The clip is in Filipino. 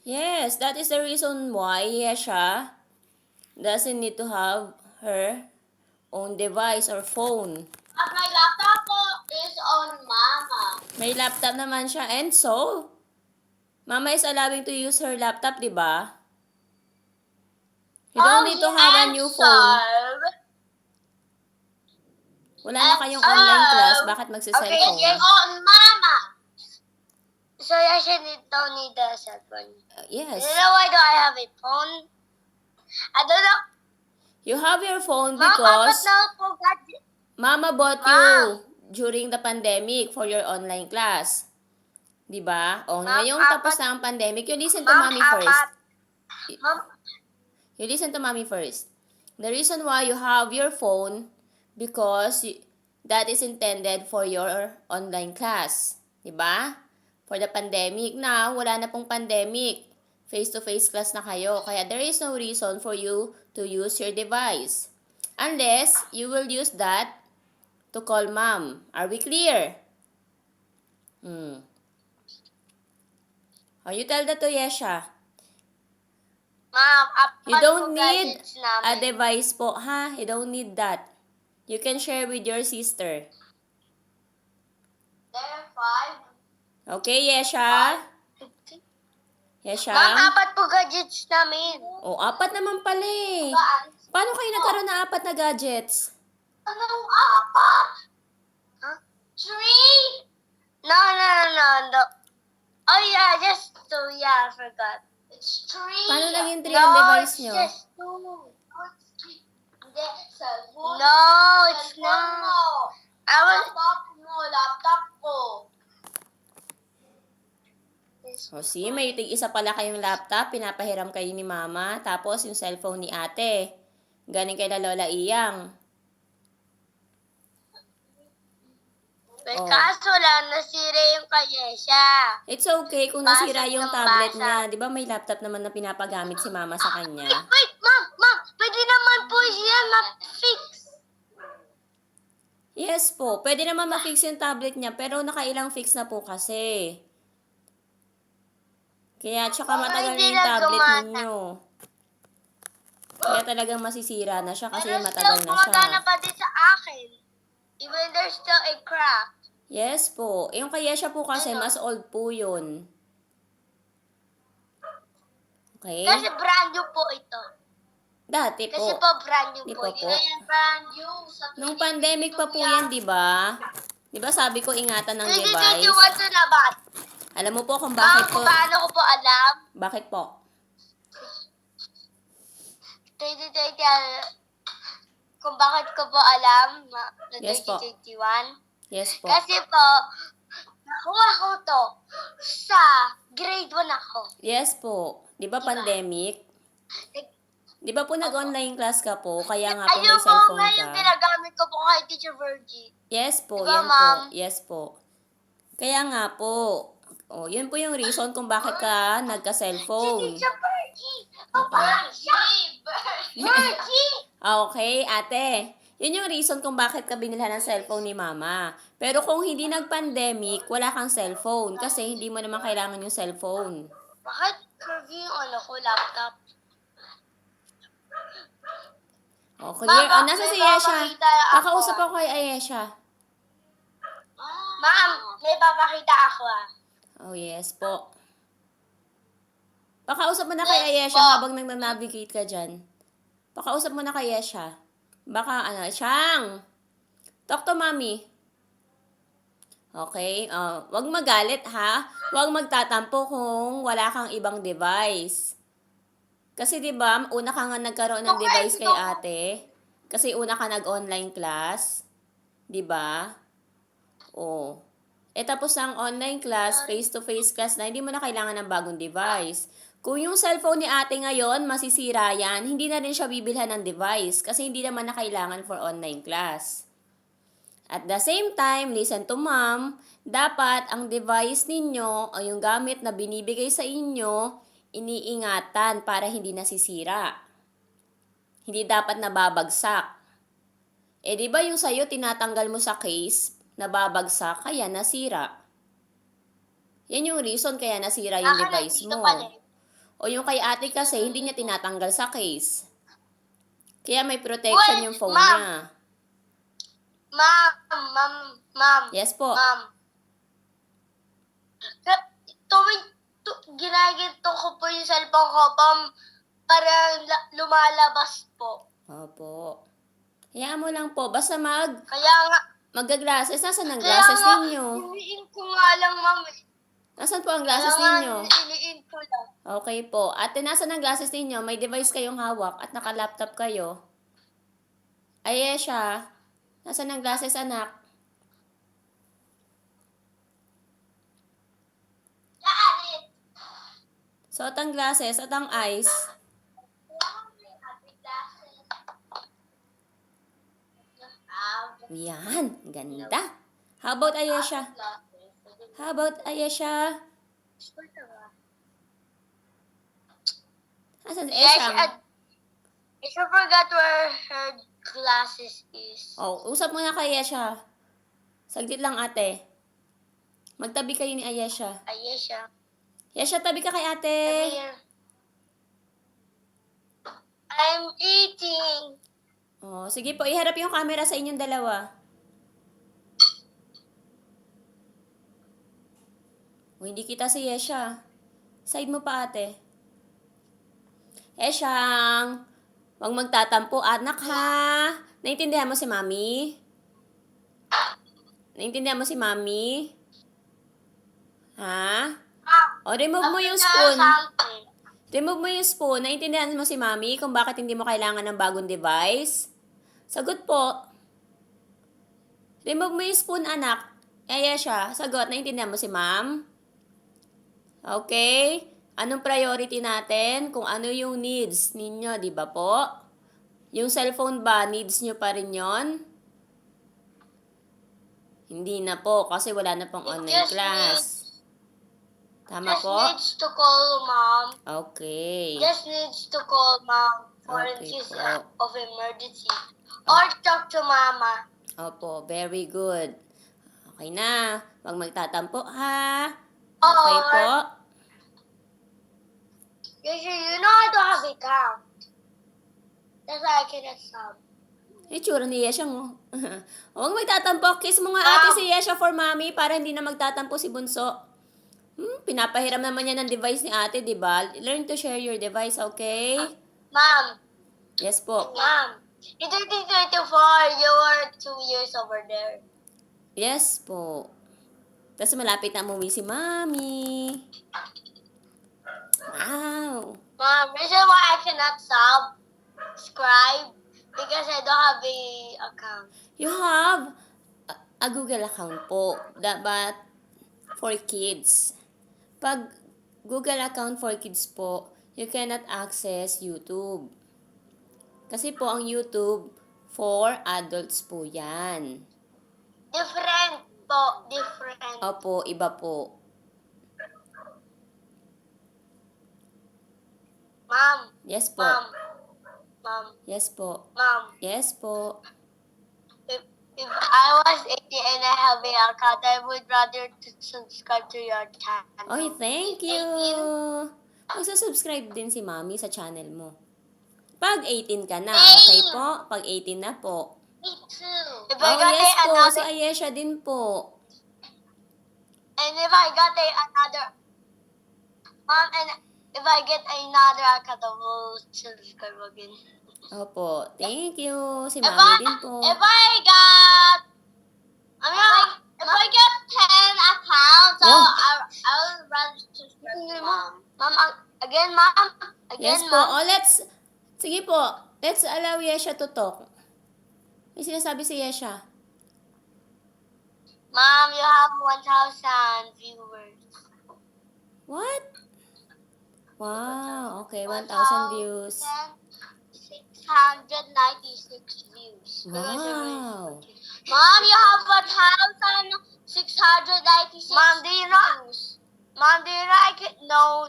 Yes, that is the reason why Yesha doesn't need to have her own device or phone. At my laptop po is on Mama. May laptop naman siya, and so, Mama is allowing to use her laptop, di ba? You don't need to have a new phone. Wala na kayong online class, bakit magsi-cellphone? Okay, on Mama. So I should don't need the cellphone. Yes. You know why do I have a phone? I don't know. You have your phone Mom, because forgot. Mama bought you during the pandemic for your online class. Di ba? O, ngayong tapos na ang pandemic, you listen to Mommy first. You listen to Mommy first. The reason why you have your phone because that is intended for your online class. Di ba? For the pandemic. Now, wala na pong pandemic. Face-to-face class na kayo. Kaya there is no reason for you to use your device. Unless you will use that to call Mom. Are we clear? Oh, you tell that to Yesha. Mom, You don't need a device po, ha? You don't need that. You can share with your sister. There are 5. Okay, Yesha? Yesha? Mom, 4 po gadgets namin. Oh, 4 naman pala eh. Paano kayo nagkaroon ng 4 na gadgets? Anong 4? Huh? 3? No. Oh yeah, just 2. Yeah, I forgot. It's 3. Paano naging 3 ang device nyo? No, it's just 2. No, it's not. Laptop ko. O see, may isa pala kayong laptop, pinapahiram kayo ni Mama, tapos yung cellphone ni Ate. Galing kay Lola Iyang. Kaso lang, nasira yung kayesya. It's okay kung nasira yung tablet niya. Di ba may laptop naman na pinapagamit si Mama sa kanya? Wait, Mom, pwede naman po siya ma-fix. Yes po, pwede naman ma-fix yung tablet niya, pero nakailang fix na po kasi. Kaya tsaka matagal na yung tablet ninyo. Kaya talagang masisira na siya kasi matagal na siya. Pero pa din sa akin. Even there's still a crack. Yes po. Yung kaya siya po kasi mas old po yun. Okay? Kasi brand new po ito. Dati po. Kasi po brand new Di po. po. Yan brand new. Nung pandemic pa po yan, di ba? Di ba sabi ko ingatan ng device? 2021 na ba? Alam mo po kung bakit po. Paano ko po alam? Bakit po? 2020, kung bakit ko po alam na Yes po. 2021? Yes po. Kasi po, nakuha ko to sa grade 1 ako. Yes po. Di ba pandemic? Di ba po nag-online class ka po? Kaya nga po may Ayun po cellphone nga yung ka. ginagamit ko po kay Teacher Virgie. Yes po, Diba, yan Ma'am? po. Yes po. Kaya nga po. O, yun po yung reason kung bakit ka Si nagka-cellphone. Teacher Virgie! Virgie! Okay, ate. Yun yung reason kung bakit ka binilhan ng cellphone ni Mama. Pero kung hindi nag-pandemic, wala kang cellphone kasi hindi mo naman kailangan yung cellphone. Bakit curvy yung ko, laptop? O, clear. Mama, Nasa si may Ayesha. papakita ako. Kakausap ako kay Ayesha. Ma'am, may papakita ako Oh, yes po. Pakausap mo na kay Yes Ayesha po. habang nag-navigate ka dyan. Pakausap mo na kay Ayesha. Baka, Siyang! Talk to Mommy. Okay? Wag magalit, ha? Wag magtatampo kung wala kang ibang device. Kasi 'di ba, una ka nga nagkaroon ng device kay ate. Kasi una ka nag-online class, 'di ba? Oh. Tapos ang online class, face-to-face class na, hindi mo na kailangan ng bagong device. Kung yung cellphone ni ate ngayon, masisira yan, hindi na rin siya bibilhan ng device kasi hindi naman na kailangan for online class. At the same time, listen to Mom, dapat ang device ninyo o yung gamit na binibigay sa inyo, iniingatan para hindi nasisira. Hindi dapat nababagsak. Eh, di ba yung sa'yo, tinatanggal mo sa case, nababagsak, kaya nasira. Yan yung reason kaya nasira yung Akin device nandito mo. pa din. O yung kay ate kasi, hindi niya tinatanggal sa case. Kaya may protection yung phone ma'am. niya. Ma'am. Yes po. Ma'am. Ginaginto ko po yung cellphone ko para lumalabas po. Opo. Hayaan mo lang po. Basta Kaya nga, magga-glasses. Nasaan ang kaya glasses nga, ninyo? iniin ko nga lang, ma'am. Nasaan po ang Kaya glasses nga, ninyo? iniin ko lang. Okay po. Ate, nasaan ang glasses ninyo? May device kayong hawak at naka-laptop kayo. Ayesha, nasaan ang glasses, anak? Saan? Suot ang glasses at ang eyes. Yan, ganda. How about Ayesha? How about Ayesha? Nasaan si Yes, Ayesha? I forgot where her glasses is. Oh, usap muna kay Ayesha. Saglit lang, ate. Magtabi kayo ni Ayesha. Ayesha. Ayesha, tabi ka kay ate. Come here. I'm eating. Oh, sige po, iharap yung camera sa inyong dalawa. Oh, hindi kita si Yesha. Side mo pa, ate. Yesyang, huwag magtatampo, anak ha. Naintindihan mo si mami? Naintindihan mo si mami? Ha? O, remove mo yung spoon. Remove mo yung spoon. Naintindihan mo si mami kung bakit hindi mo kailangan ng bagong device? Sagot po. Remove mo yung spoon, anak. Yesha, sagot. Naintindihan mo si ma'am? Okay? Anong priority natin? Kung ano yung needs ninyo, di ba po? Yung cellphone ba, needs nyo pa rin yon? Hindi na po, kasi wala na pong online class. Tama Just po? needs to call mom. Okay. Just needs to call mom for in Okay case po. of emergency. Or talk to mama. Opo, very good. Okay na. Huwag magtatampo, ha? Okay Or, po? you know I don't have account. That's why I cannot sub. Itsura ni Yesha mo. Huwag magtatampo. Kiss mo nga ate si Yesha for mommy para hindi na magtatampo si Bunso. Pinapahiram naman niya ng device ni ate, di ba? Learn to share your device, okay? Mom. Yes po. Mom. In 2024, you were 2 years over there. Yes po. Tapos malapit na umuwi si mami. Wow. Mom, reason why I cannot subscribe because I don't have a account. You have a Google account po. But for kids. Pag Google account for kids po, you cannot access YouTube. Kasi po ang YouTube for adults po yan. Different po, different. Opo, iba po. Mom. Yes po. Mom. Yes po. Mom. Yes po. If I was 80 and I have a account, I would rather to subscribe to your channel. Oy, thank you. 18? Magsusubscribe din si mami sa channel mo. Pag 18 ka na, okay po? Pag 18 na po. Me too. If Oh, I got yes po. Si another, Ayesha din po. and if I got another, Mom, and if I get another account, I will subscribe again. Opo, thank you. Si If mami din po. If I got, if I get 10 accounts, Oh. I will rather subscribe to Mom. Mom, again, Mom. Again, Yes po. Mom. Sige po. Let's allow Yesha to talk. May sinasabi si Yesha. Mom, you have 1,000 viewers. What? Wow, okay. 1,000 views. 696 views. Wow. Mom, you have 1,696 Mom, do you know? Mom, do you know I can know